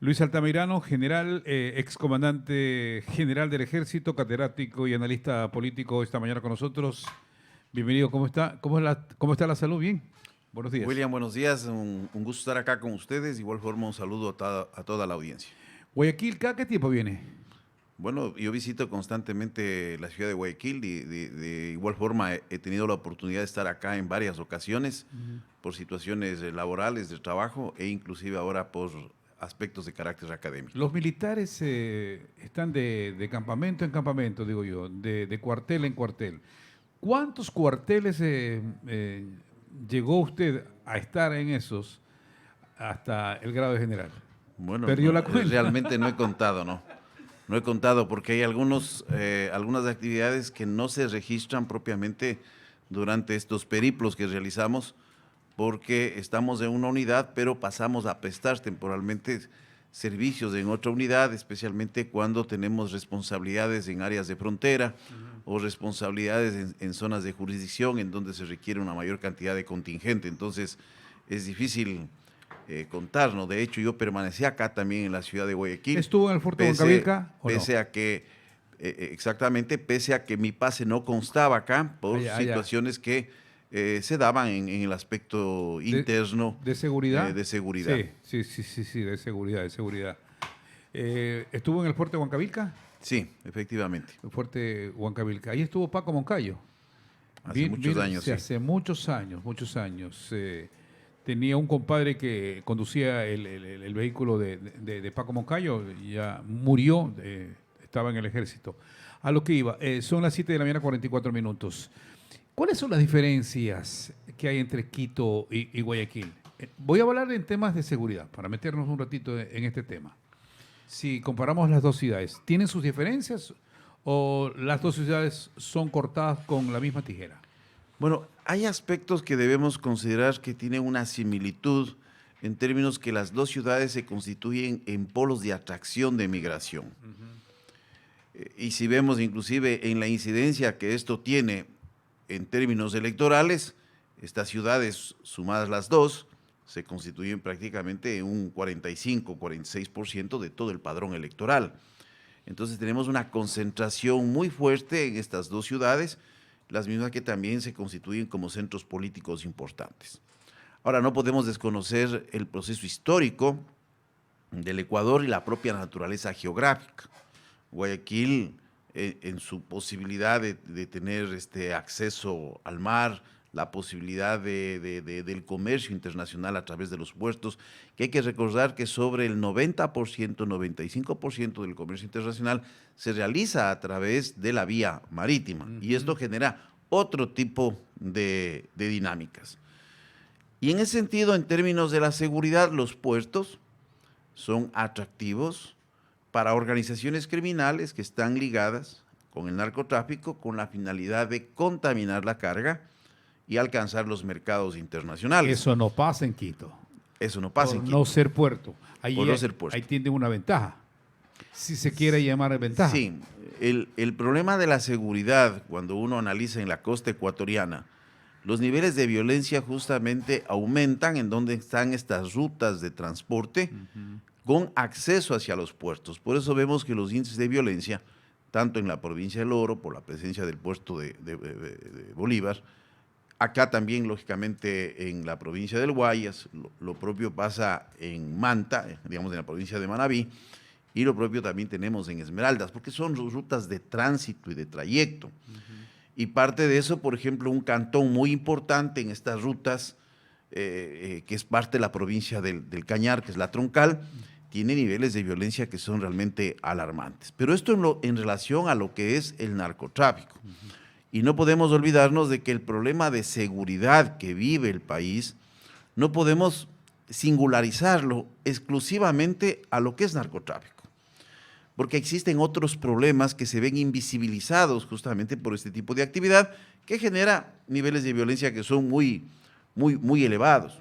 Luis Altamirano, general, excomandante general del Ejército, catedrático y analista político esta mañana con nosotros. Bienvenido, ¿cómo está? ¿Cómo está la salud? Bien, buenos días. William, buenos días, un gusto estar acá con ustedes. De igual forma, un saludo a toda la audiencia. Guayaquil, ¿cada qué tiempo viene? Bueno, yo visito constantemente la ciudad de Guayaquil. De igual forma, he tenido la oportunidad de estar acá en varias ocasiones por situaciones laborales, de trabajo e inclusive ahora por aspectos de carácter académico. Los militares están de campamento en campamento, digo yo, de cuartel en cuartel. ¿Cuántos cuarteles llegó usted a estar en esos hasta el grado de general? Bueno, ¿Perdió la cuenta? realmente no he contado, ¿no? No he contado porque hay algunas actividades que no se registran propiamente durante estos periplos que realizamos porque estamos en una unidad, pero pasamos a prestar temporalmente servicios en otra unidad, especialmente cuando tenemos responsabilidades en áreas de frontera o responsabilidades en zonas de jurisdicción en donde se requiere una mayor cantidad de contingente. Entonces, es difícil contar, ¿no? De hecho, yo permanecí acá también en la ciudad de Guayaquil. ¿Estuvo en el Fuerte Huancavilca o no? Pese a que, pese a que mi pase no constaba acá por situaciones que se daban en el aspecto interno. ¿De seguridad? De seguridad. Sí, de seguridad. ¿Estuvo en el Fuerte Huancavilca? Sí, efectivamente. El Fuerte Huancavilca. Ahí estuvo Paco Moncayo. Hace muchos años, sí. Hace muchos años. Tenía un compadre que conducía el vehículo de Paco Moncayo, ya murió, estaba en el ejército. A lo que iba, son las 7 de la mañana, 44 minutos. ¿Cuáles son las diferencias que hay entre Quito y Guayaquil? Voy a hablar en temas de seguridad, para meternos un ratito en este tema. Si comparamos las dos ciudades, ¿tienen sus diferencias o las dos ciudades son cortadas con la misma tijera? Bueno, hay aspectos que debemos considerar que tienen una similitud en términos que las dos ciudades se constituyen en polos de atracción de migración. Y si vemos inclusive en la incidencia que esto tiene en términos electorales, estas ciudades sumadas las dos se constituyen prácticamente en un 45-46% de todo el padrón electoral. Entonces tenemos una concentración muy fuerte en estas dos ciudades, las mismas que también se constituyen como centros políticos importantes. Ahora, no podemos desconocer el proceso histórico del Ecuador y la propia naturaleza geográfica. Guayaquil, en su posibilidad de tener acceso al mar, la posibilidad del comercio internacional a través de los puertos, que hay que recordar que sobre el 90%, 95% del comercio internacional se realiza a través de la vía marítima, y esto genera otro tipo de dinámicas. Y en ese sentido, en términos de la seguridad, los puertos son atractivos para organizaciones criminales que están ligadas con el narcotráfico con la finalidad de contaminar la carga y alcanzar los mercados internacionales. Eso no pasa en Quito. Eso no pasa en Quito. Por no ser puerto. Por no ser puerto. Ahí tiene una ventaja, si se quiere llamar ventaja. Sí, el problema de la seguridad, cuando uno analiza en la costa ecuatoriana, los niveles de violencia justamente aumentan en donde están estas rutas de transporte con acceso hacia los puertos. Por eso vemos que los índices de violencia, tanto en la provincia del Oro, por la presencia del puerto de Bolívar, acá también, lógicamente, en la provincia del Guayas, lo propio pasa en Manta, digamos en la provincia de Manabí, y lo propio también tenemos en Esmeraldas, porque son rutas de tránsito y de trayecto. Y parte de eso, por ejemplo, un cantón muy importante en estas rutas, que es parte de la provincia del Cañar, que es la Troncal, tiene niveles de violencia que son realmente alarmantes. Pero esto en relación a lo que es el narcotráfico. Y no podemos olvidarnos de que el problema de seguridad que vive el país, no podemos singularizarlo exclusivamente a lo que es narcotráfico, porque existen otros problemas que se ven invisibilizados justamente por este tipo de actividad que genera niveles de violencia que son muy elevados.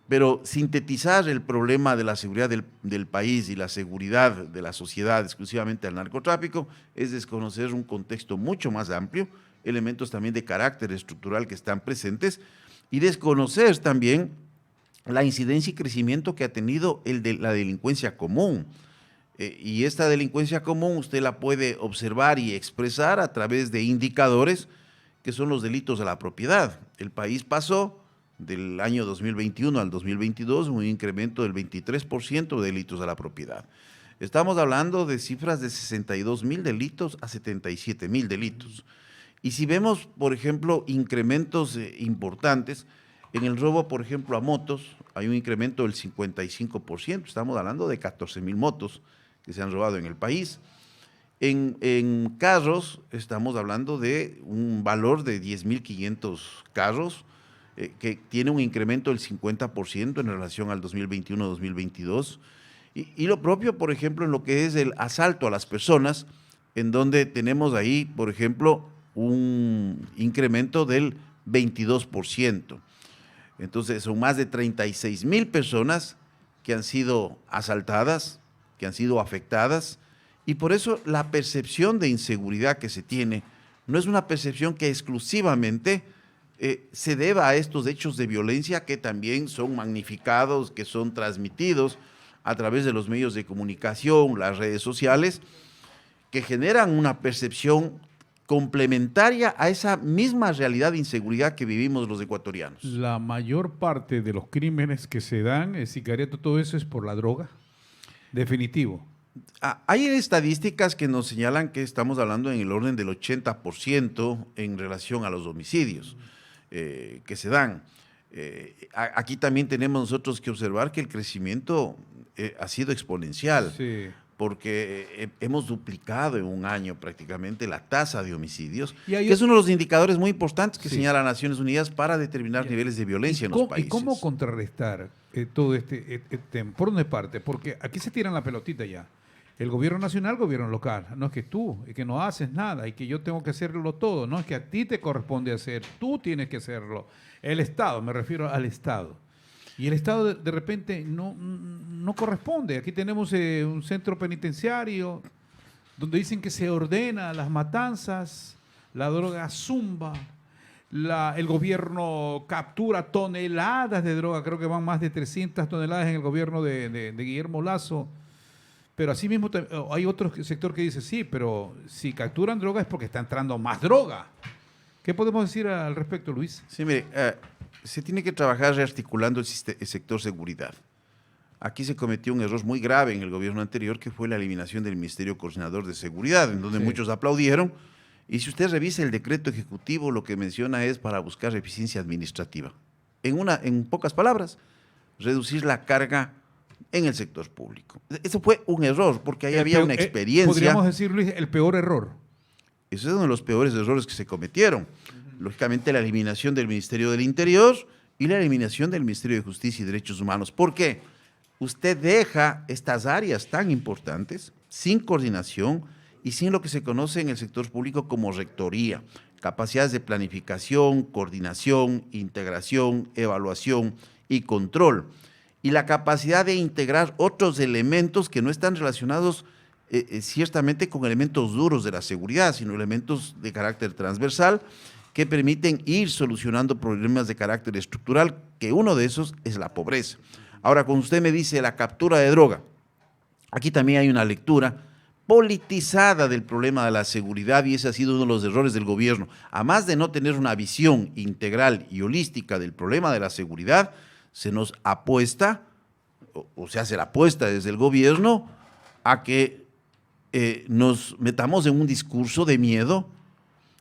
Pero sintetizar el problema de la seguridad del país y la seguridad de la sociedad exclusivamente al narcotráfico es desconocer un contexto mucho más amplio, elementos también de carácter estructural que están presentes, y desconocer también la incidencia y crecimiento que ha tenido la delincuencia común. Y esta delincuencia común usted la puede observar y expresar a través de indicadores que son los delitos a la propiedad. El país pasó del año 2021 al 2022 un incremento del 23% de delitos a la propiedad. Estamos hablando de cifras de 62.000 delitos a 77.000 delitos. Y si vemos, por ejemplo, incrementos importantes, en el robo, por ejemplo, a motos, hay un incremento del 55%, estamos hablando de 14.000 motos que se han robado en el país. En carros, estamos hablando de un valor de 10.500 carros, que tiene un incremento del 50% en relación al 2021-2022. Y lo propio, por ejemplo, en lo que es el asalto a las personas, en donde tenemos ahí, por ejemplo, un incremento del 22%. Entonces, son más de 36.000 personas que han sido asaltadas, que han sido afectadas, y por eso la percepción de inseguridad que se tiene no es una percepción que exclusivamente se deba a estos hechos de violencia que también son magnificados, que son transmitidos a través de los medios de comunicación, las redes sociales, que generan una percepción complementaria a esa misma realidad de inseguridad que vivimos los ecuatorianos. La mayor parte de los crímenes que se dan, el sicariato, todo eso es por la droga. Definitivo. Hay estadísticas que nos señalan que estamos hablando en el orden del 80% en relación a los homicidios que se dan. Aquí también tenemos nosotros que observar que el crecimiento ha sido exponencial, Sí. porque hemos duplicado en un año prácticamente la tasa de homicidios, Y hay que es uno de los indicadores muy importantes que Sí. señala Naciones Unidas para determinar niveles de violencia en los países. ¿Y cómo contrarrestar todo este tema? ¿Por dónde parte? Porque aquí se tiran la pelotita ya. El gobierno nacional, el gobierno local. No es que tú, es que no haces nada y que yo tengo que hacerlo todo. No es que a ti te corresponde hacer, tú tienes que hacerlo. El Estado, me refiero al Estado. Y el Estado de repente no corresponde. Aquí tenemos un centro penitenciario donde dicen que se ordena las matanzas, la droga zumba, el gobierno captura toneladas de droga, creo que van más de 300 toneladas en el gobierno de Guillermo Lasso. Pero así mismo hay otro sector que dice, sí, pero si capturan droga es porque está entrando más droga. ¿Qué podemos decir al respecto, Luis? Sí, mire, se tiene que trabajar rearticulando el sector seguridad. Aquí se cometió un error muy grave en el gobierno anterior, que fue la eliminación del Ministerio Coordinador de Seguridad, en donde muchos aplaudieron. Y si usted revisa el decreto ejecutivo, lo que menciona es para buscar eficiencia administrativa. En pocas palabras, reducir la carga en el sector público. Eso fue un error, porque ahí había una experiencia. Podríamos decir, Luis, el peor error. Ese es uno de los peores errores que se cometieron. Lógicamente, la eliminación del Ministerio del Interior y la eliminación del Ministerio de Justicia y Derechos Humanos. ¿Por qué? Usted deja estas áreas tan importantes sin coordinación y sin lo que se conoce en el sector público como rectoría, capacidades de planificación, coordinación, integración, evaluación y control. Y la capacidad de integrar otros elementos que no están relacionados ciertamente con elementos duros de la seguridad, sino elementos de carácter transversal que permiten ir solucionando problemas de carácter estructural, que uno de esos es la pobreza. Ahora, cuando usted me dice la captura de droga, aquí también hay una lectura politizada del problema de la seguridad y ese ha sido uno de los errores del gobierno. Además de no tener una visión integral y holística del problema de la seguridad, se nos apuesta, o se hace la apuesta desde el gobierno, a que nos metamos en un discurso de miedo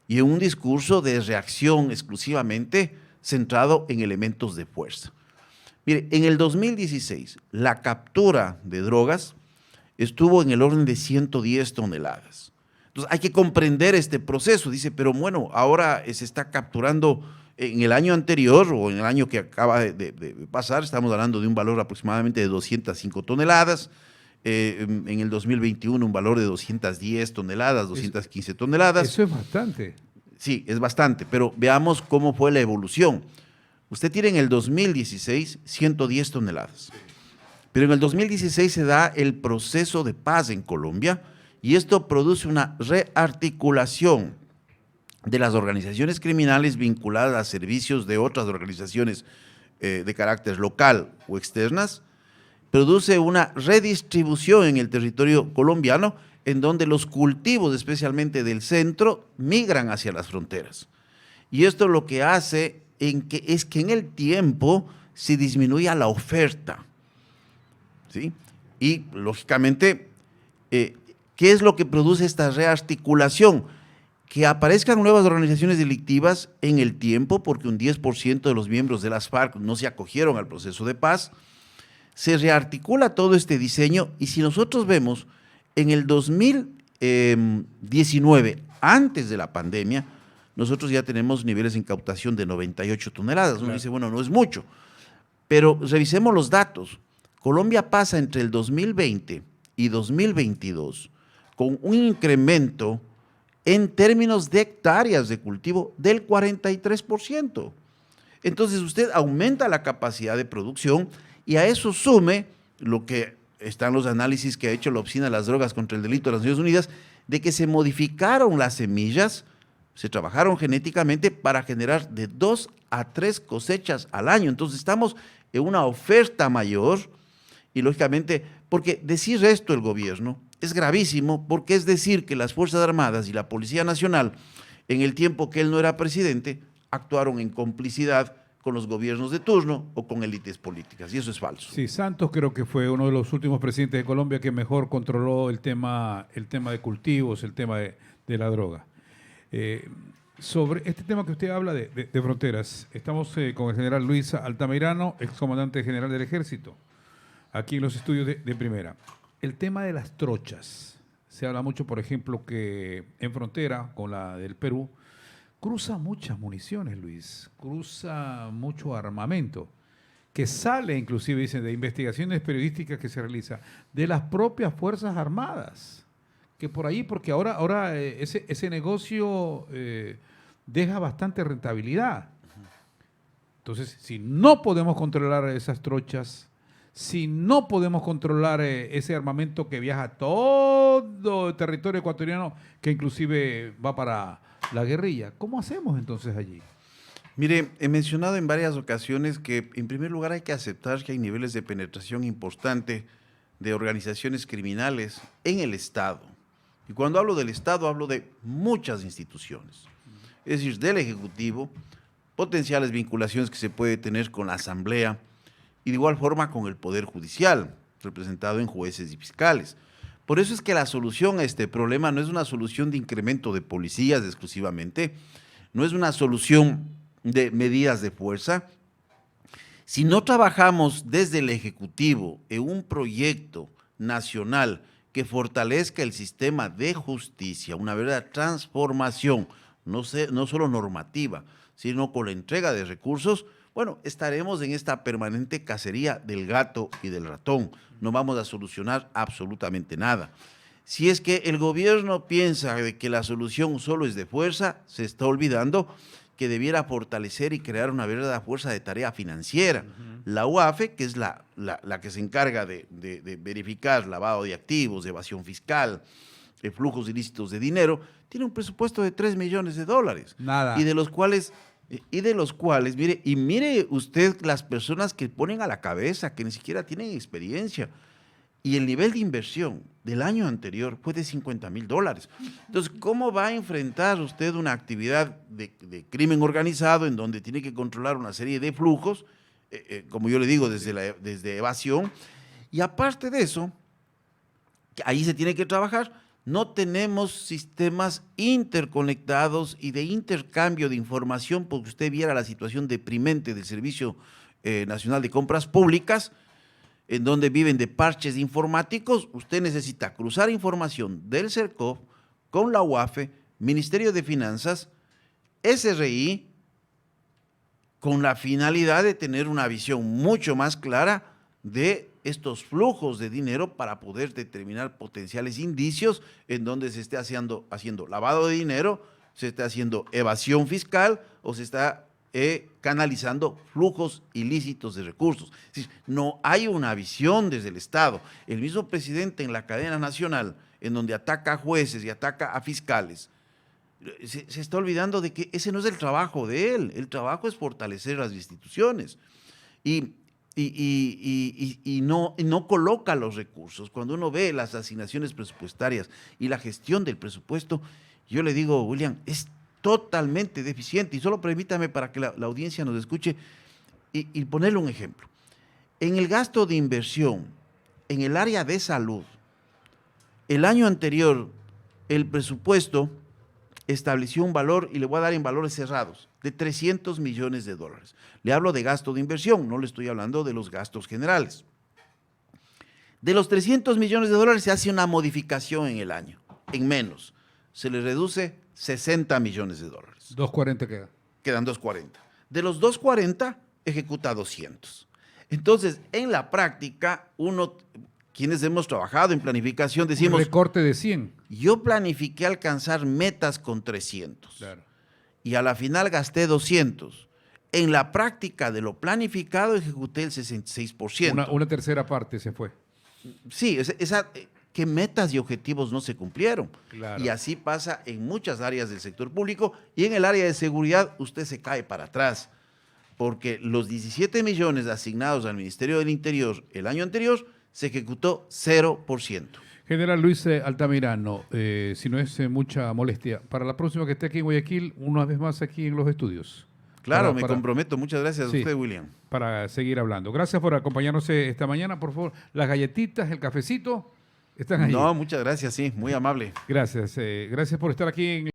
y en un discurso de reacción exclusivamente centrado en elementos de fuerza. Mire, en el 2016, la captura de drogas estuvo en el orden de 110 toneladas. Entonces, hay que comprender este proceso. Dice, pero bueno, ahora se está capturando en el año anterior o en el año que acaba de pasar, estamos hablando de un valor aproximadamente de 205 toneladas. En el 2021 un valor de 210 toneladas, 215 toneladas. Eso es bastante. Sí, es bastante, pero veamos cómo fue la evolución. Usted tiene en el 2016 110 toneladas, pero en el 2016 se da el proceso de paz en Colombia y esto produce una rearticulación de las organizaciones criminales vinculadas a servicios de otras organizaciones de carácter local o externas, produce una redistribución en el territorio colombiano en donde los cultivos, especialmente del centro, migran hacia las fronteras. Y esto lo que hace es que en el tiempo se disminuya la oferta, ¿sí? Y, lógicamente, ¿qué es lo que produce esta rearticulación? Que aparezcan nuevas organizaciones delictivas en el tiempo, porque un 10% de los miembros de las FARC no se acogieron al proceso de paz. Se rearticula todo este diseño y si nosotros vemos en el 2019, antes de la pandemia, nosotros ya tenemos niveles de incautación de 98 toneladas. Uno dice, bueno, no es mucho, pero revisemos los datos. Colombia pasa entre el 2020 y 2022 con un incremento en términos de hectáreas de cultivo del 43%. Entonces usted aumenta la capacidad de producción y a eso sume lo que están los análisis que ha hecho la Oficina de las Drogas contra el Delito de las Naciones Unidas, de que se modificaron las semillas, se trabajaron genéticamente para generar de 2 a 3 cosechas al año. Entonces estamos en una oferta mayor y lógicamente, porque decir esto el gobierno es gravísimo, porque es decir que las Fuerzas Armadas y la Policía Nacional, en el tiempo que él no era presidente, actuaron en complicidad con los gobiernos de turno o con élites políticas, y eso es falso. Sí, Santos creo que fue uno de los últimos presidentes de Colombia que mejor controló el tema de cultivos, el tema de la droga. Sobre este tema que usted habla de fronteras, estamos con el general Luis Altamirano, excomandante general del Ejército, aquí en los estudios de Primera. El tema de las trochas. Se habla mucho, por ejemplo, que en frontera con la del Perú, cruza muchas municiones, Luis, cruza mucho armamento, que sale inclusive, dicen, de investigaciones periodísticas que se realizan de las propias Fuerzas Armadas, que por ahí, porque ahora ese negocio deja bastante rentabilidad. Entonces, si no podemos controlar esas trochas, si no podemos controlar ese armamento que viaja a todo el territorio ecuatoriano, que inclusive va para la guerrilla, ¿cómo hacemos entonces allí? Mire, he mencionado en varias ocasiones que en primer lugar hay que aceptar que hay niveles de penetración importante de organizaciones criminales en el Estado. Y cuando hablo del Estado hablo de muchas instituciones, es decir, del Ejecutivo, potenciales vinculaciones que se puede tener con la Asamblea y de igual forma con el Poder Judicial, representado en jueces y fiscales. Por eso es que la solución a este problema no es una solución de incremento de policías exclusivamente, no es una solución de medidas de fuerza. Si no trabajamos desde el Ejecutivo en un proyecto nacional que fortalezca el sistema de justicia, una verdadera transformación, no solo normativa, sino con la entrega de recursos, bueno, estaremos en esta permanente cacería del gato y del ratón. No vamos a solucionar absolutamente nada. Si es que el gobierno piensa de que la solución solo es de fuerza, se está olvidando que debiera fortalecer y crear una verdadera fuerza de tarea financiera. La UAFE, que es la que se encarga de verificar lavado de activos, de evasión fiscal, flujos ilícitos de dinero, tiene un presupuesto de $3 millones. Nada. Y de los cuales, mire usted las personas que ponen a la cabeza, que ni siquiera tienen experiencia. Y el nivel de inversión del año anterior fue de $50,000. Entonces, ¿cómo va a enfrentar usted una actividad de crimen organizado en donde tiene que controlar una serie de flujos, como yo le digo, desde evasión? Y aparte de eso, ahí se tiene que trabajar. No tenemos sistemas interconectados y de intercambio de información, porque usted viera la situación deprimente del Servicio Nacional de Compras Públicas, en donde viven de parches informáticos. Usted necesita cruzar información del CERCOF con la UAFE, Ministerio de Finanzas, SRI, con la finalidad de tener una visión mucho más clara de estos flujos de dinero para poder determinar potenciales indicios en donde se esté haciendo lavado de dinero, se esté haciendo evasión fiscal o se está canalizando flujos ilícitos de recursos. Es decir, no hay una visión desde el Estado. El mismo presidente en la cadena nacional, en donde ataca a jueces y ataca a fiscales, se está olvidando de que ese no es el trabajo de él. El trabajo es fortalecer las instituciones. y no coloca los recursos. Cuando uno ve las asignaciones presupuestarias y la gestión del presupuesto, yo le digo, William, es totalmente deficiente. Y solo permítame para que la audiencia nos escuche y ponerle un ejemplo. En el gasto de inversión, en el área de salud, el año anterior, el presupuesto estableció un valor, y le voy a dar en valores cerrados, de 300 millones de dólares. Le hablo de gasto de inversión, no le estoy hablando de los gastos generales. De los 300 millones de dólares se hace una modificación en el año, en menos. Se le reduce 60 millones de dólares. 240 queda. Quedan 240. De los 240, ejecuta 200. Entonces, en la práctica, quienes hemos trabajado en planificación, decimos... Un recorte de 100. Yo planifiqué alcanzar metas con 300. Claro. Y a la final gasté 200. En la práctica de lo planificado ejecuté el 66%. Una tercera parte se fue. Sí, que metas y objetivos no se cumplieron. Claro. Y así pasa en muchas áreas del sector público, y en el área de seguridad usted se cae para atrás, porque los 17 millones asignados al Ministerio del Interior el año anterior se ejecutó 0%. General Luis Altamirano, si no es mucha molestia, para la próxima que esté aquí en Guayaquil, una vez más aquí en los estudios. Claro, me comprometo. Muchas gracias a usted, William. Para seguir hablando. Gracias por acompañarnos esta mañana. Por favor, las galletitas, el cafecito, están ahí. No, muchas gracias, sí, muy amable. Gracias. Gracias por estar aquí en